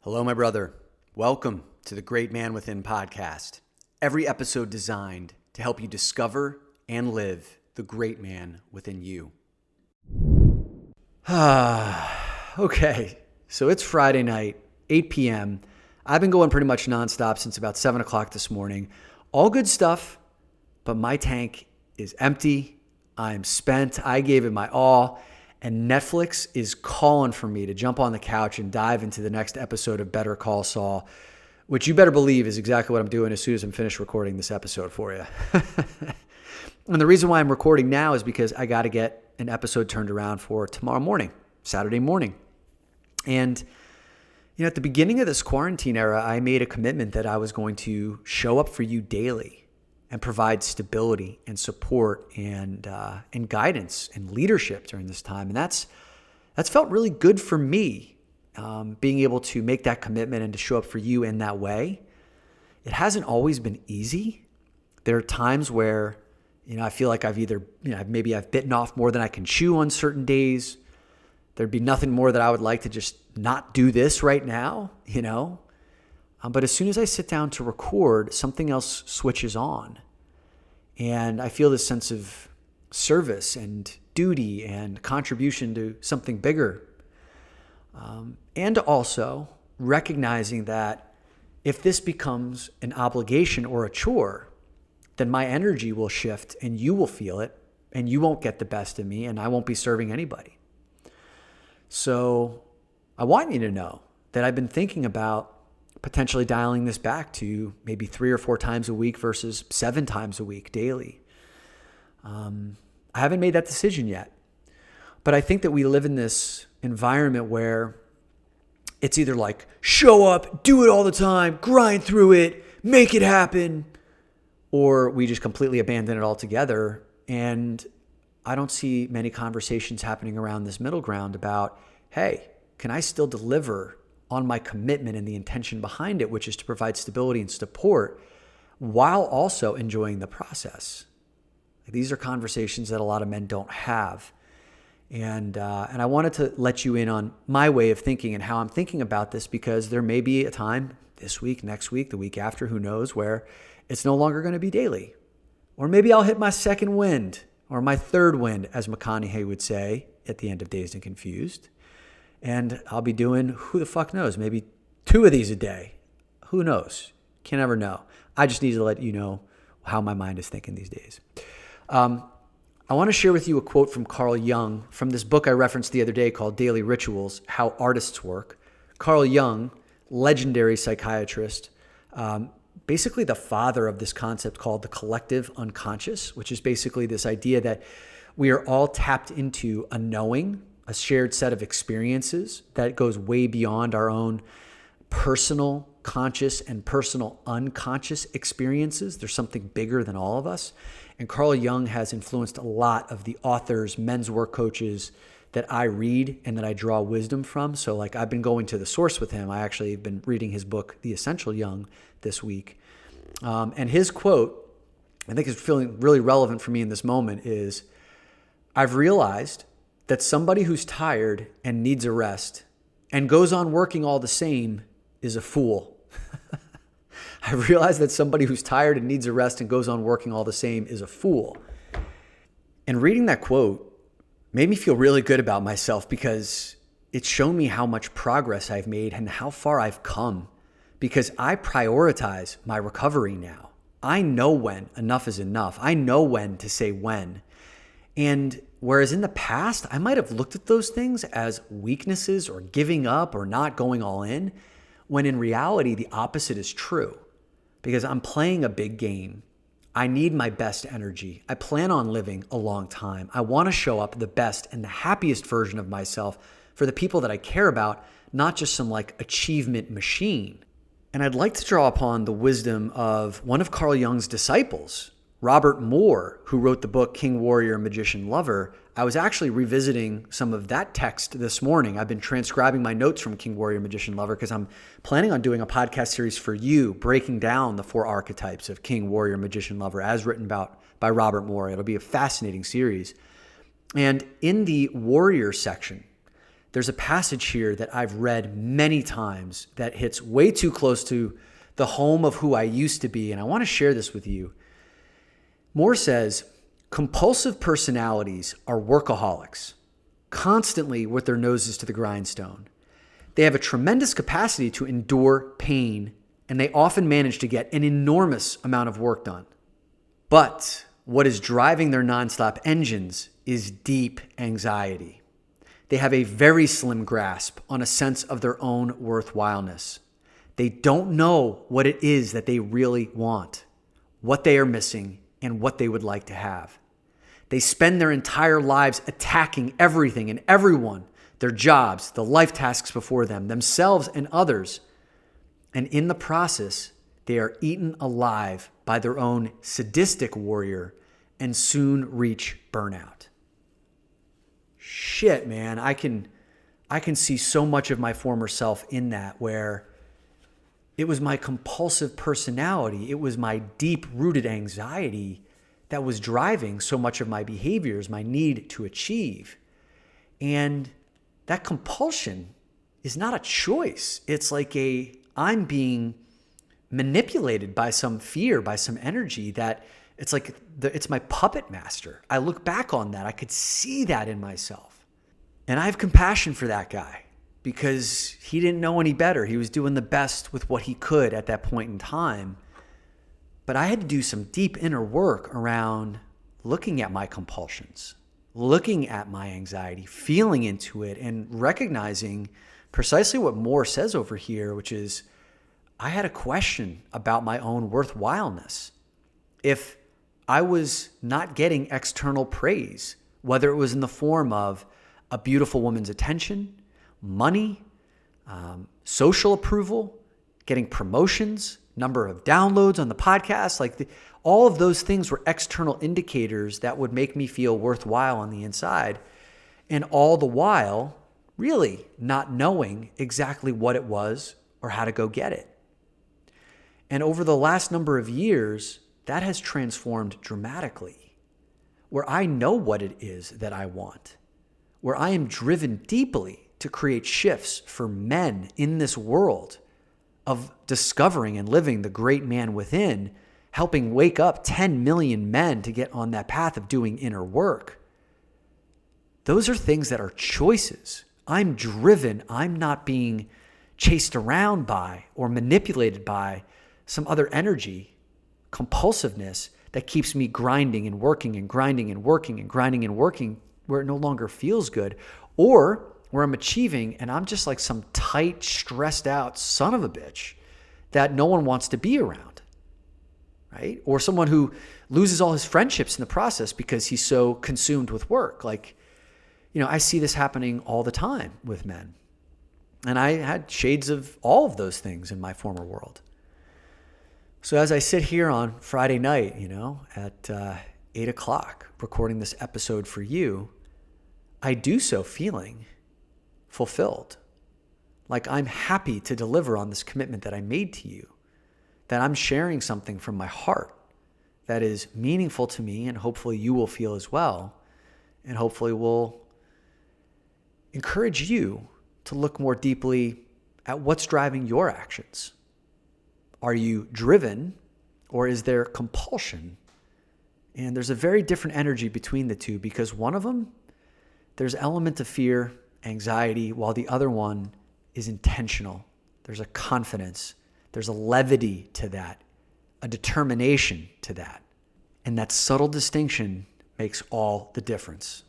Hello, my brother. Welcome to the Great Man Within podcast. Every episode designed to help you discover and live the great man within you. Okay, so it's Friday night, 8 p.m. I've been going pretty much nonstop since about 7 o'clock this morning. All good stuff, but my tank is empty. I'm spent. I gave it my all. And Netflix is calling for me to jump on the couch and dive into the next episode of Better Call Saul, which you better believe is exactly what I'm doing as soon as I'm finished recording this episode for you. And the reason why I'm recording now is because I got to get an episode turned around for tomorrow morning, Saturday morning. And, at the beginning of this quarantine era, I made a commitment that I was going to show up for you daily and provide stability and support and guidance and leadership during this time. And that's felt really good for me, being able to make that commitment and to show up for you in that way. It hasn't always been easy. There are times where, I feel like I've either, maybe I've bitten off more than I can chew on certain days. There'd be nothing more that I would like to just not do this right now, But as soon as I sit down to record, something else switches on. And I feel this sense of service and duty and contribution to something bigger. And also recognizing that if this becomes an obligation or a chore, then my energy will shift and you will feel it and you won't get the best of me and I won't be serving anybody. So I want you to know that I've been thinking about potentially dialing this back to maybe 3 or 4 times a week versus 7 times a week daily. I haven't made that decision yet, but I think that we live in this environment where it's either like show up, do it all the time, grind through it, make it happen, or we just completely abandon it altogether. And I don't see many conversations happening around this middle ground about, hey, can I still deliver on my commitment and the intention behind it, which is to provide stability and support while also enjoying the process. These are conversations that a lot of men don't have. And I wanted to let you in on my way of thinking and how I'm thinking about this, because there may be a time this week, next week, the week after, who knows, where it's no longer going to be daily. Or maybe I'll hit my second wind or my third wind, as McConaughey would say at the end of Dazed and Confused. And I'll be doing, who the fuck knows, maybe 2 of these a day. Who knows? Can't ever know. I just need to let you know how my mind is thinking these days. I want to share with you a quote from Carl Jung from this book I referenced the other day called Daily Rituals, How Artists Work. Carl Jung, legendary psychiatrist, basically the father of this concept called the collective unconscious, which is basically this idea that we are all tapped into a knowing, a shared set of experiences that goes way beyond our own personal conscious and personal unconscious experiences. There's something bigger than all of us. And Carl Jung has influenced a lot of the authors, men's work coaches that I read and that I draw wisdom from. So I've been going to the source with him. I actually have been reading his book, The Essential Jung, this week. And his quote, I think is feeling really relevant for me in this moment, is, I've realized that somebody who's tired and needs a rest and goes on working all the same is a fool. I realized that somebody who's tired and needs a rest and goes on working all the same is a fool. And reading that quote made me feel really good about myself, because it's shown me how much progress I've made and how far I've come, because I prioritize my recovery now. I know when enough is enough. I know when to say when. And whereas in the past, I might have looked at those things as weaknesses or giving up or not going all in, when in reality, the opposite is true. Because I'm playing a big game. I need my best energy. I plan on living a long time. I want to show up the best and the happiest version of myself for the people that I care about, not just some achievement machine. And I'd like to draw upon the wisdom of one of Carl Jung's disciples, Robert Moore, who wrote the book King, Warrior, Magician, Lover. I was actually revisiting some of that text this morning. I've been transcribing my notes from King, Warrior, Magician, Lover because I'm planning on doing a podcast series for you, breaking down the 4 archetypes of King, Warrior, Magician, Lover, as written about by Robert Moore. It'll be a fascinating series. And in the warrior section, There's a passage here that I've read many times that hits way too close to the home of who I used to be, and I want to share this with you. Moore says, compulsive personalities are workaholics, constantly with their noses to the grindstone. They have a tremendous capacity to endure pain, and they often manage to get an enormous amount of work done. But what is driving their nonstop engines is deep anxiety. They have a very slim grasp on a sense of their own worthwhileness. They don't know what it is that they really want, what they are missing, and what they would like to have. They spend their entire lives attacking everything and everyone, their jobs, the life tasks before them, themselves and others. And in the process, they are eaten alive by their own sadistic warrior and soon reach burnout. Shit, man, I can see so much of my former self in that, where it was my compulsive personality, it was my deep-rooted anxiety that was driving so much of my behaviors, my need to achieve. And that compulsion is not a choice. It's like I'm being manipulated by some fear, by some energy that it's like it's my puppet master. I look back on that. I could see that in myself. And I have compassion for that guy because he didn't know any better. He was doing the best with what he could at that point in time. But I had to do some deep inner work around looking at my compulsions, looking at my anxiety, feeling into it, and recognizing precisely what Moore says over here, which is I had a question about my own worthwhileness. If I was not getting external praise, whether it was in the form of a beautiful woman's attention, money, social approval, getting promotions, number of downloads on the podcast, all of those things were external indicators that would make me feel worthwhile on the inside. And all the while, really not knowing exactly what it was or how to go get it. And over the last number of years, that has transformed dramatically, where I know what it is that I want, where I am driven deeply to create shifts for men in this world of discovering and living the great man within, helping wake up 10 million men to get on that path of doing inner work. Those are things that are choices. I'm driven. I'm not being chased around by or manipulated by some other energy, compulsiveness that keeps me grinding and working and grinding and working and grinding and working where it no longer feels good, or where I'm achieving and I'm just like some tight, stressed out son of a bitch that no one wants to be around, right? Or someone who loses all his friendships in the process because he's so consumed with work. I see this happening all the time with men. And I had shades of all of those things in my former world. So as I sit here on Friday night, at 8 o'clock, recording this episode for you, I do so feeling fulfilled. Like I'm happy to deliver on this commitment that I made to you, that I'm sharing something from my heart that is meaningful to me, and hopefully you will feel as well, and hopefully will encourage you to look more deeply at what's driving your actions. Are you driven, or is there compulsion? And there's a very different energy between the two, because one of them, there's element of fear, anxiety, while the other one is intentional. There's a confidence. There's a levity to that, a determination to that. And that subtle distinction makes all the difference.